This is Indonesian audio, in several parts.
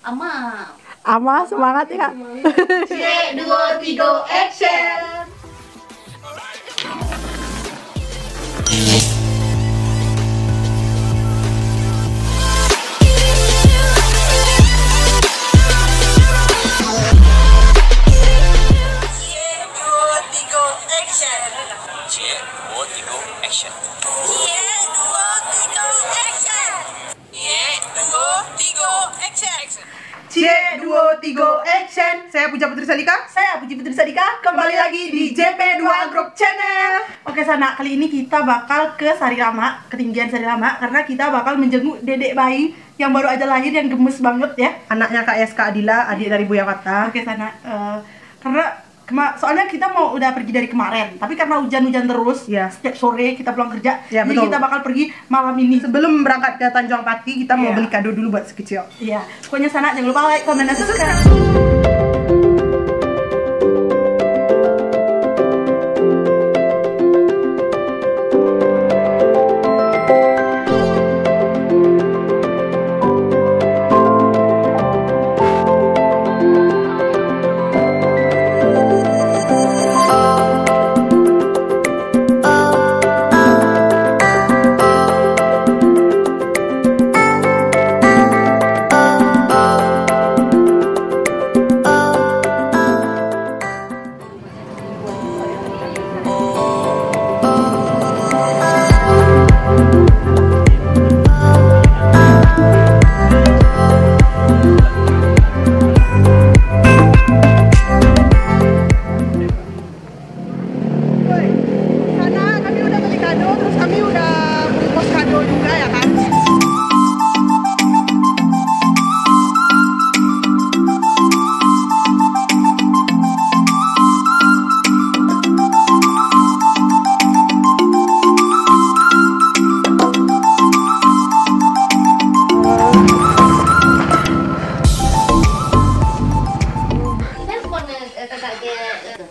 Ama semangat ya Kak. 1, 2, 3, action. C2 3 action. Saya Puja Putri Salika. Saya Puji Putri Sadika, Kembali lagi di JP2 Group Channel. Oke Sana, kali ini kita bakal ke Sarirama, ketinggian Sarirama, karena kita bakal menjenguk dedek bayi yang baru aja lahir yang gemes banget ya. Anaknya Kak Eska Adila, adik dari Buya Fata. Oke Sana, karena soalnya kita mau udah pergi dari kemarin, tapi karena hujan-hujan terus, Ya. setiap sore kita pulang kerja, Ya, jadi betul. kita bakal pergi malam ini. Sebelum berangkat ke Tanjung Pati, kita mau Iya. beli kado dulu buat si kecil. Iya, pokoknya Sana jangan lupa like, komen, dan subscribe. Sana kami udah beli kado, terus kami udah bungkus kado juga ya kan.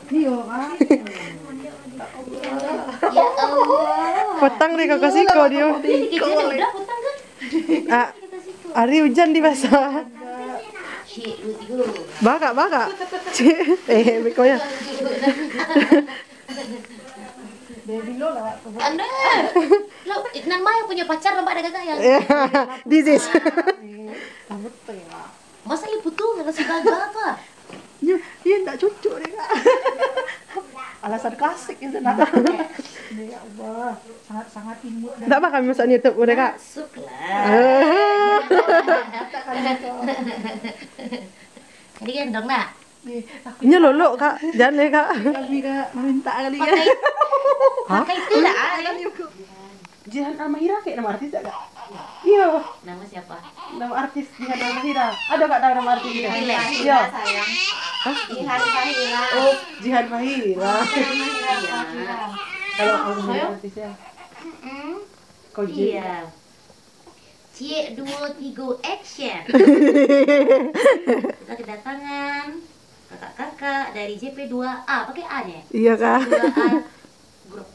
Ya Allah. Potang deh kakak Siko dia. Ini udah potong kan? Ah, hari hujan di basah. Baka. Bekonya. Anda, lo namanya punya pacar lomba ada kakak yang This is. masa ibu tuh harus gagal apa? Iya, enggak cucu deh Kak. Alasan klasik itu nak. Ya Allah, sangat imut. Enggak bakal masuk YouTube udah Kak. Masuk lah. Jadi gendong nak. Ini lolo Kak, jangan deh Kak. Kami Kak minta kali ya. Pakai itu dah. Jihan Almahira kayak nama artis gak? Iya, Nama siapa? nama artis Jihan Almahira. Ada gak tahu nama artis Jihan? Iya. Iya. Ihan Fahira. Oh, Jihan Mahira. Iya. Kalau kamu nama artisnya, kau Iya. C2 3 action. Kita kedatangan kakak-kakak dari JP2A. Pakai A nya? Iya Kak. JP2A grup.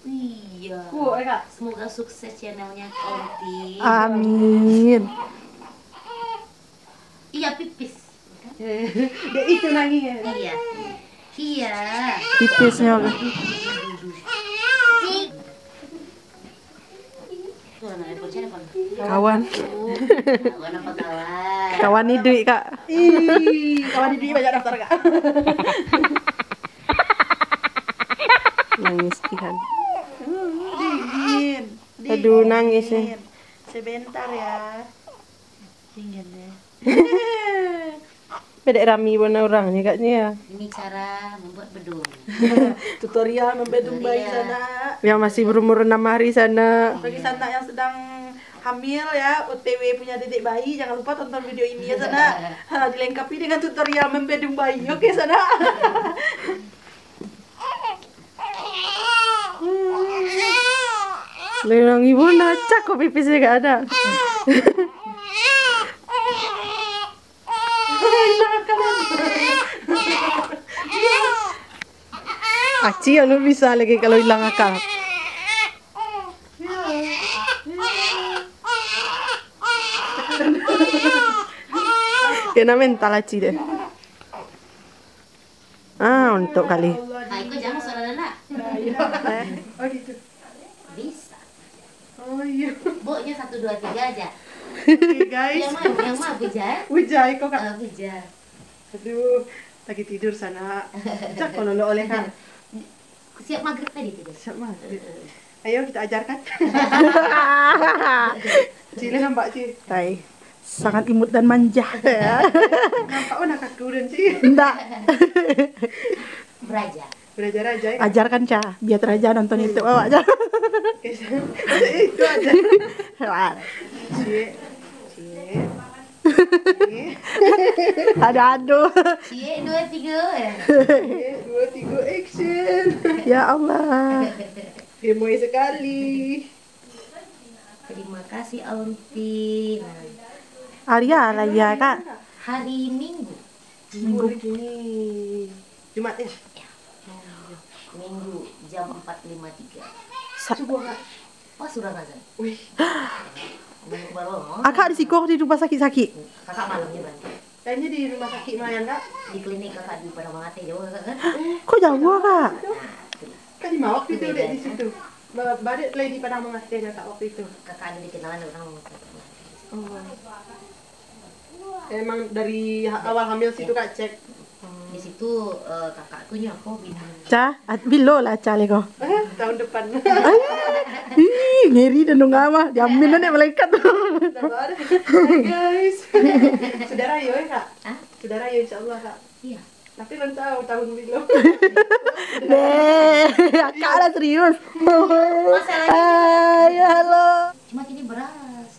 Iya. Kak. Semoga sukses channelnya Konti. Amin. Iya pipis. Dia itu lagi ya. Iya. Iya. Tipisnya Kak. Tuh nama handphone apa? Kawan. Kawan apa kawan? Kawan idui Kak. Ih, kawan di banyak daftar Kak. Nangis Ihan. Dingin. Aduh nangis nih. Sebentar ya. Dingin ya. Pedek rami warna orang nih Kaknya ya. Ini cara membuat bedung. Tutorial membedung bayi Iya. sana. Yang masih berumur 6 hari sana. Bagi sana yang sedang hamil ya, OTW punya dedek bayi, jangan lupa tonton video ini ya sana. Dilengkapi dengan tutorial membedung bayi. Oke sana. Lenong ibu nacak kok pipisnya gak ada. Aci anu bisa lagi kalau hilang akal. Kena mental aci deh. Untuk kali. Nah, itu jangan suara Nana. Oh gitu. Bisa. Oh iya. Boknya 1, 2, 3 aja. Oke guys. Yang mah Bujai. Wijay kok kak. Bujai. Aduh, lagi tidur sana. Cak kalau lo oleh kak. Siap maghrib tadi tidur. Siap mah. Ayo kita ajarkan. Cile nampak Ci. Hai. Sangat imut dan manja ya. Nampak mana kakku dan Ci. Enggak. Belajar aja ya. Ajarkan Ca, biar Raja nonton YouTube awak aja. Itu aja. Cie. Aduh. Cie 2, 3. 2, 3 action. Ya Allah. Gemoy sekali. Terima kasih Auntie. Arya lah ya kak. Hari Minggu. Minggu ini. Jumat ya? Minggu jam 4.53. Subuh kak. Oh, sudah azan. Wih. Minggu baru. Akak di Sikor di rumah sakit-sakit. Kakak malamnya bantu. Kayaknya di rumah sakit Mayan kak. Di klinik kakak di Padang jauh kan? Kok jauh kak? Kan di Mawak itu udah di situ. Balik lagi di Padang Mengate kak waktu itu. Kakak ada dikenalan orang. Emang dari awal hamil situ kak cek. Di situ kakakku nyoko bingung. Ca, bilo lah Ca lego. Tahun depan. Ih, ngeri dan dong ama. Jamin nih malaikat. Sabar. Hai guys. Saudara yo ya kak. Hah? Saudara yo insyaallah kak. Iya. Tapi belum tahu tahun belum. Deh, akak lah serius. Hai, halo. Cuma ini beras.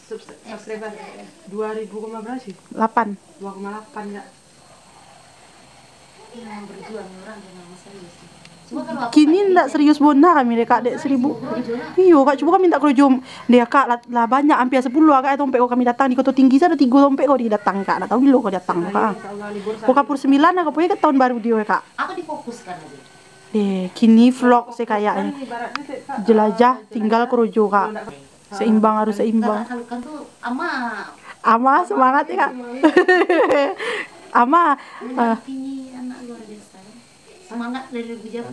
Subscriber 2000 berapa sih? 8. 2,8 kak. Yang berjuang orang dengan serius. Cuma kalau aku Kini ndak serius bona kami dek kak dek 1000. Iyo kak coba kami minta kerujum dia kak lah banyak hampir 10 kak tompe kok kami datang di Kota Tinggi sana 3 tompe kok di datang kak. Nak tahu bilo kok datang kak. Insyaallah libur Kok kapur 9 aku punya ke tahun baru dia kak. aku difokuskan aja. Deh kini vlog saya kayaknya ibaratnya kak. jelajah tinggal keruju kak. Seimbang harus seimbang. Kakak salukan tuh Ama semangat ya kak. Ama ini anak luar biasa. Semangat dari Bujang.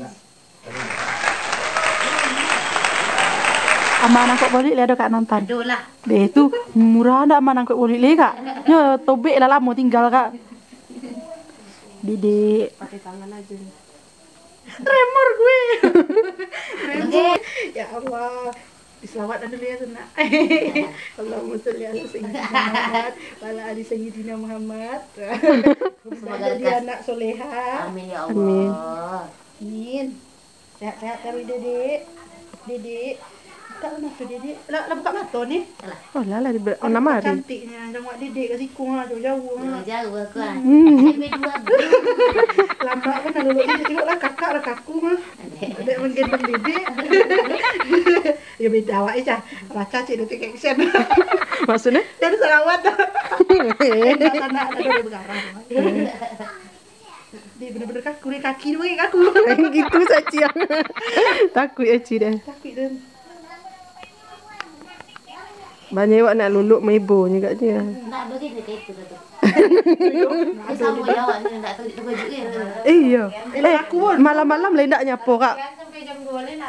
Ama anak kok boleh lihat kak nonton. Aduh lah. Deh itu murah ndak ama anak kok boleh lihat kak. Ya tobek lah lama tinggal kak. Dede Pakai tangan aja. tremor gue. Remor. Ya Allah. Diselawatkan dulu ya Sena. Allahumma sholli ala sayyidina Muhammad wa ala ali sayyidina Muhammad. Semoga jadi anak soleha. Amin ya Allah. Amin. Sehat-sehat terus Dede. Dede. Buka mata Dede. Lah buka mata nih. Oh lah lah nama hari. Cantiknya jangan Dede ke sikung lah jauh-jauh. Jauh aku kan. Dua. Lambat kan lalu dia tengoklah kakak lah kakku mah. Dek menggendong Dede. Ya beda awak aja. Baca cik detik action. Maksudnya? Dan selawat. Anak ada bergarang. Dia bener-bener kaku deh kaki dulu kaku. Gitu saja. Takut ya Ci deh. Takut dan Banyak awak nak luluk mebo ni kat dia. Nak begini kayak itu tu. Sama jawab ni nak terkejut ya. Iya. Malam-malam lain tak nyapo kak.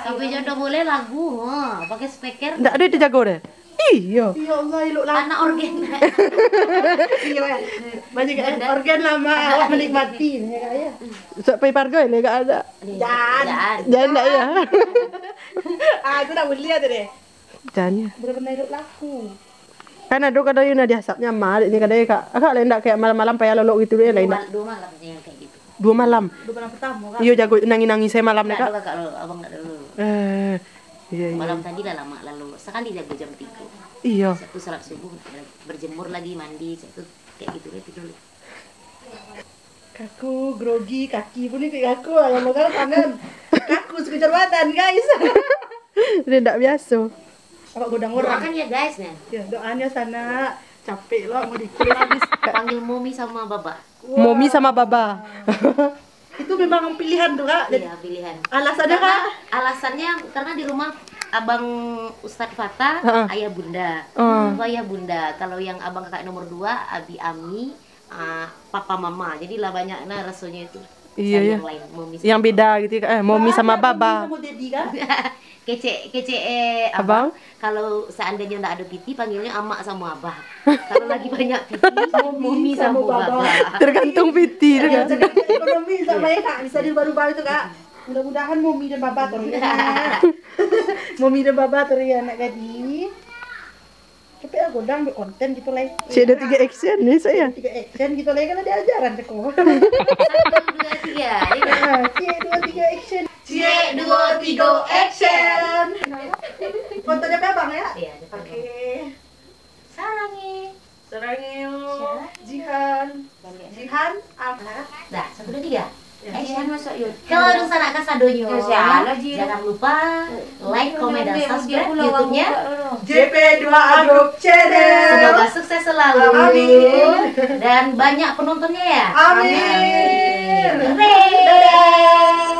Sampai jam 2 boleh lagu. Pakai speaker. Tak ada dia jago deh. Iya. ya Allah elok lah. Anak organ. Iya ya. Banyak organ lama awak menikmati ya. Sampai pargo le kak ada. Jangan tak ya. Aku nak beli ada deh. Jangan. Bener-bener elok laku. Kan ada kadang yang dia asapnya mah ni kadang kak. Akak lain tak kayak malam-malam payah lolok gitu dia lain tak. 2 malam yang kayak gitu. 2 malam. 2 malam pertama kan. Iyo jago nangis-nangis saya malam ni Enggak kak. ada kakak lo, abang enggak dulu. Iya. Malam tadi lah lama lalu. Sekali jago jam 3. Iya. Satu salat subuh berjemur lagi mandi, satu kayak gitu deh tidur. Kaku grogi kaki pun ni kayak kaku yang makan tangan. Kaku sekejap badan guys. Dia tak biasa. Awak godang orang. Doakan ya guys nih. Ya doanya sana capek loh mau dikira habis. Panggil Momi sama Baba. Momi sama Baba. Itu memang pilihan tuh kak. Iya, pilihan. Alasannya kak? Alasannya karena di rumah abang Ustadz Fatah, Heeh. ayah bunda. Oh. Itu ayah bunda. Kalau yang abang kakak nomor 2, abi ami, papa mama. Jadi lah banyak nah rasanya itu. Iya, Sama iya. yang lain, momi Yang beda gitu ya. Momi sama baba. Sama Dedi kan? kece Abang? Kalau seandainya nggak ada piti panggilnya amak sama abah. Kalau lagi banyak piti momi sama baba. Tergantung piti. Ya, cakap ekonomi sama ya kak, bisa dirubah-rubah itu kak. Mudah-mudahan Momi dan Baba terus ya. Momi dan Baba terus ya anak gadis. Tapi aku godang ambil konten gitu lah. Saya ada 3 action nih saya. 3 action gitu lah kan ada ajaran cek kok. 1, 2, 3. C2 3 action. C2 3 action. Fotonya Bang ya? Iya, Oke. Sarangi. Serangil. Jihan. Jihan. Dah, 1, 2, 3. Action masuk yuk. Terus anak kasadonyo. Jangan lupa like, komen, dan subscribe YouTube-nya. JP2 Group Channel. Semoga sukses selalu. Amin. Dan banyak penontonnya ya. Amin. Hooray. Dadah.